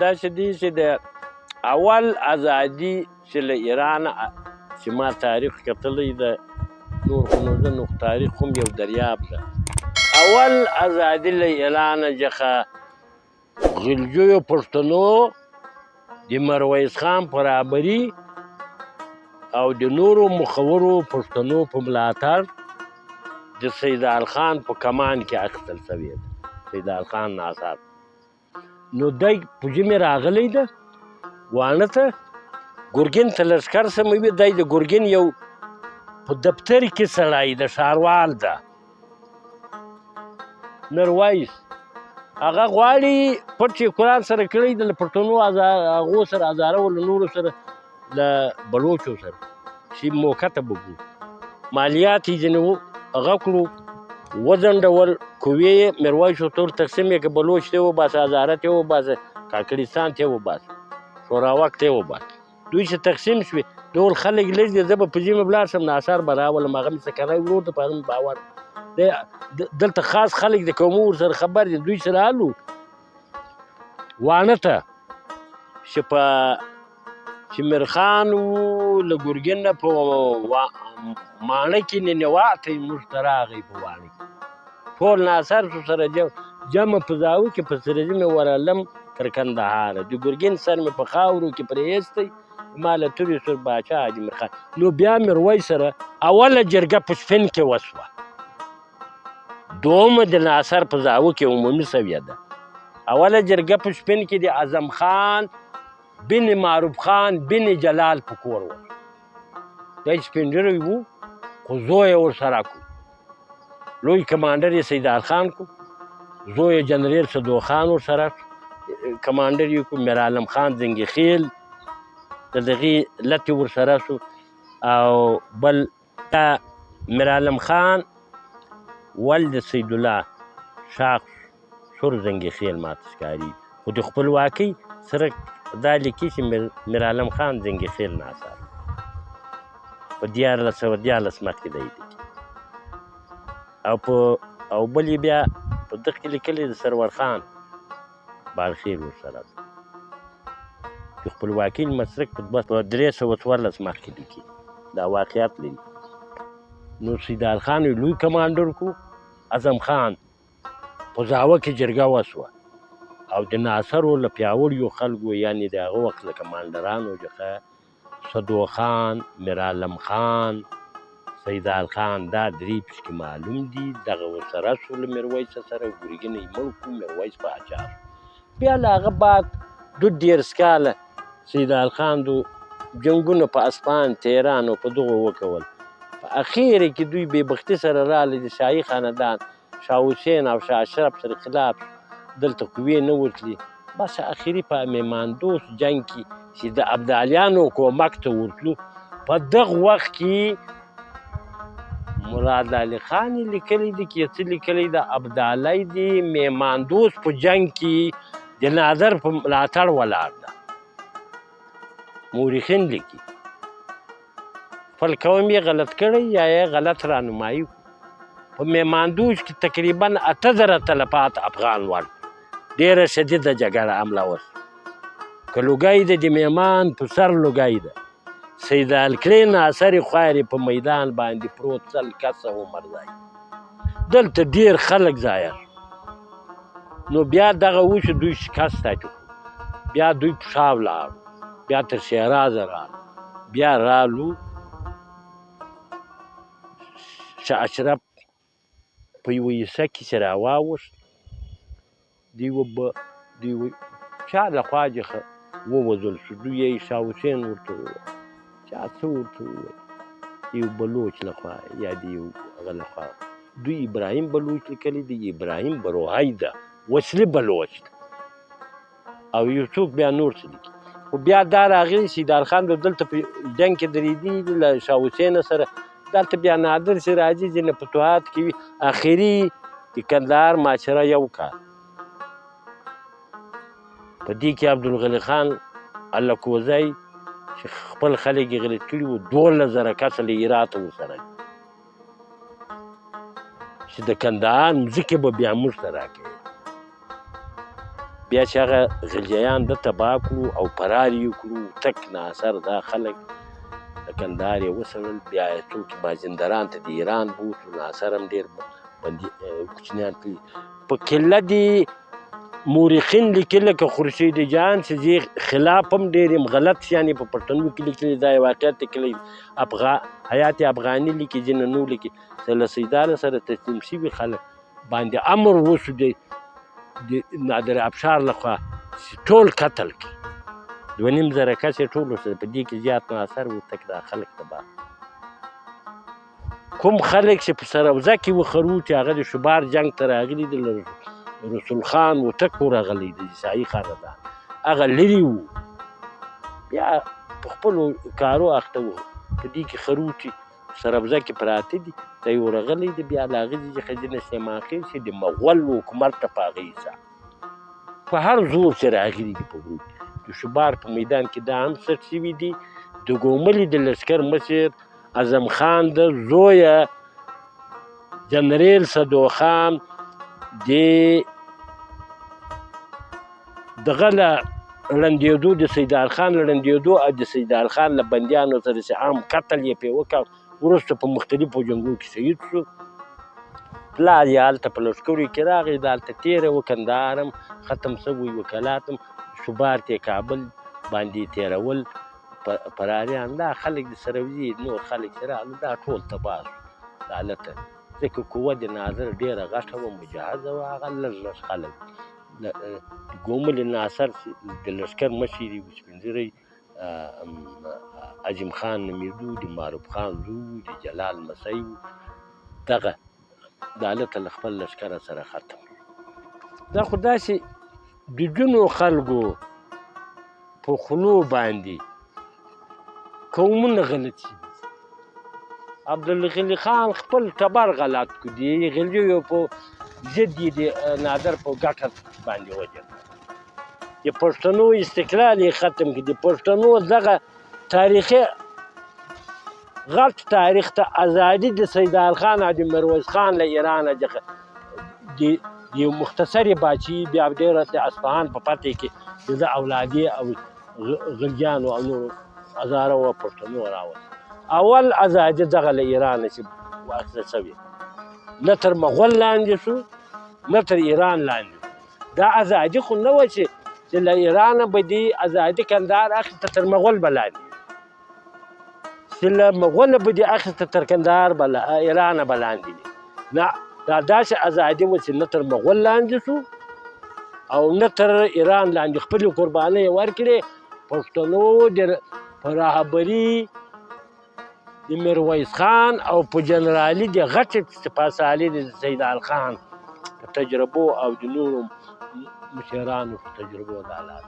داسې دي چې د اول ازادي چې له ایرانه چې ما تاریخ کتلی ده نور خو نو زه نو تاریخ هم یو دریاب ده اول ازادي له ایرانه څخه غلجیو پښتنو د میرویس خان په رهبري او د نورو مخورو پښتنو په ملاتړ د سیدال خان په کمان کې اخیستل شوې ده سیدال خان ناصر نو دی په ژمې راغلی ده واڼه ته ګرګین ته لښکر سموي دی د ګرګین یو په دفتر کې سړی د ښاروال ده میرویس هغه غواړي پټ چې قرآن سره کړی د پښتنو هغو سره هزاره و له نورو سره له بلوچو سره چې موقع ته بګو مالیات یې ځینې هغه کړو وځنډول قوې یې میرویس ورته تقسیم یې که بلوچ ته یې وباسه هزاره ته یې وباسه کاکړستان ته یې وباسه شوراوک ته یې وباسه دوی چې تقسیم شوې ډول خلک لږ دي زه به په ژمې ولاړ شم ناصر به راولم هغه مې سکری ورور ته په هغه مې باور دلته خاص خلک د قومو ورسره خبر دي دوی سره الو واڼه ته چې میرخان و له ګرګین نه په ماڼه کې ننوات موږ ته راغی په واڼه کې ټول ناصر سره جمع په زاویه کې په سرجي مې ورالم تر کندهاره د ګرګین سر مې په خاورو کې پرې ایستی ما له تورې سور باچا حاجي میرخان نو بیا میرویس سره اوله جرګه په سپین کې وسوه دومه د ناصر په زاویه کې عمومي سویه ده اوله جرګه په سپین کې د اعظم خان بن معروف خان بن جلال په کور و دی سپین ږیری و خو زوی یې ورسره کړو لوی کمانډر یې سیدال خان کو زوی یې جنرال صدوق خان ورسره کمانډر یې کو میرعالم خان زنګي خیل د دغې لتې ورسره شو او بل میرعالم خان ولد سیدالله شاخ سور زنګي خیل ماته ښکاري خو د خپلواکۍ سره دا لیکي چې میرعالم خان زنګي خیل ناصر په 1414 مخکې دی او بل یې بیا په دغه کې لیکلی د سرور خان بالخیل ورسره د خپلواکۍ مسلک په 1314 مخکې لیکي دا واقعیت لري نو سیدال خان لوی کمانډر کو اعظم خان په زاوه کې جرګه وسوه او د ناصرو له پیاوړیو خلکو یعنې د هغه وخت له کمانډرانو څخه صدوق خان میرعالم خان سیدال خان دا درې پکې معلوم دي دغه ورسره شو له میرویس سره ګرګین یې مړ کړو میرویس پاچا بیا له هغه بعد 12 کاله سیدال خان دو جنګونه په اسپان تهران او په دغو وکول په اخیر کې دوی بې بختي سره راغلي د شاهي خاندان شاه حسین او شاه اشرف سره خلاف دلته قوې نه ورتلي بس اخري په میماندوس جنګ کې چې د ابدالیانو کومک ته ورتلو په دغه وخت کې مراد علي خان یې لیکلی دي چې څه لیکلی د ابدالي د میماندوس په جنګ کې د نادر په ملاتړ ولاړ ده مورخین لیکي خپل قوم یې غلط کړی یا یې غلط رهنمایي په میماندوس کې تقریبا 8000 تلفات افغان ور ډېره شدیده جګړه حمله وشوه که لوګی ده د میمان په سر لوګی ده سیدال کړې ناصرې خوارې په میدان باندې پروت 100 کسه عمر ځای دلته ډېر خلک ضایع نو بیا دغه وشو دوی شکست ته بیا دوی په شا ولاړو بیا تر شیرازه رالو بیا رالو شاه اشرف په یوه حصه کې چې راواوښت دوی چا لخوا ووژل شو دوی یې شاه حسین ورته وویل چا څه ورته وویل یو بلوچ لخوا یا د یو هغه لخوا دوی ابراهیم بلوچ لیکلی دی ابراهیم بروهی ده وسلې بلوچ او یو څوک بیا نور څه لیکي خو بیا دا راغلی سیدال خان دلته په جنګ کې درېدي له شاه حسین سره دلته بیا نادر چې راځي ځینې فتوحات کې وي اخري د کندهار معاشره یو کال په دې کې عبدالغني خان الکوزی چې خپل خلک یې غلط کړي وو 12000 کسه له هراته ورسره چې د کندهار مځکې به بیا موږ ته راکوي بیا چې هغه غلجیان ده تباه کړو او فرار یې کړو تک ناصر دا خلک د کندهار یې وسړل. بیا یې څوک مازندران ته د ایران بوتلو. ناصر هم ډېر بندي کوچنیان په قله دي مورخین لیکي لکه خورشید جان چې زه خلاف هم ډېر یم غلط یعنې په پښتنو کې لیکلي دا یې واقعیت دی کلی حیات افغاني لیکي ځینې نور لیکي چې له سیدانو سره تسلیم شوي خلک باندې امر وشو د نادر افشار لخوا ټول قتل کړي. 2,500 کس یې ټول وسره په دې کې زیات ناصر و تک دا خلک تباه. کوم خلک چې په سروزه کې وخرو چې هغه د شبار جنګ ته راغلي دي رسول خان وتک ورغلی د عیسایي خاندان هغه لرې وو بیا په خپلو کارو اخته وو په دې کې خرو چې سروزه کې پراته دي ته یې ورغلی دی بیا له هغې ځای څخه ځینې سیماخې چې د مغول حکومت ته په هغې حساب په هر زور چې راغلي دي په غرو د شبار په میدان کې دا هم ثبت شوي دي. د ګوملي د لښکر مشر اعظم خان د زویه جنرال صدوخان د دغه له ړندېدو د سیدال خان له ړندېدو او د سیدال خان له بندیانو سره چې عام قتل یې پرې وکړ وروسته په مختلفو جنګونو کې شهید شو. پلار یې هلته په لښکرو کې راغی د هلته تېره و کندهار هم ختم شوی وکالات هم شبار ته کابل باندې تېرول پراریان دا خلک د سروزي نور خلک چې راغلل دا ټول تباه شو د هلته ځکه قوه د ناظر ډېره غټه وه مجهزه وه هغه لږ خلک ګومل ناصر د لښکر مشر یې سپین ږیری عظیم خان نومېدو د معروف خان زوی د جلال لمسی و دغه د هلته له خپل لښکره سره ختم. دا خو داسې د ځینو خلکو په خولو باندې قومونه غلط شي. عبدالغني خان خپل ټبر غلط کړو د غلجیو په ضد یې د نادر په ګټه باندې وجل د پښتنو استقلال یې ختم کړي. د پښتنو دغه تاریخي غټ تاریخ ته ازادي د سیدال خان او د میرویس خان له ایرانه د یو مختصرې باچي بیا ډېره د اصفهان په فتح کې د ده اولادې او غلجیانو او نورو هزاره و پښتنو راوست. اول ازادي دغه له ایرانه چې واخیسته شوې نه تر مغول لاندې شو نه تر ایران لاندې. دا ازادي خو نه وه چې له ایرانه به دې ازادي کندهار اخیسته تر مغول به لاندې چې له مغوله به دې اخیسته تر کندهار به ایرانه به لاندې نه دا داسې ازادي وه چې نه تر مغول لاندې شو او نه تر ایران لاندې خپلې قربانۍ یې ورکړې. پښتنو په رهبري د میرویس خان او په جنرالي د غټې سپهسالاري د سیدال خان په تجربو او د نورو مشرانو په تجربو دا لار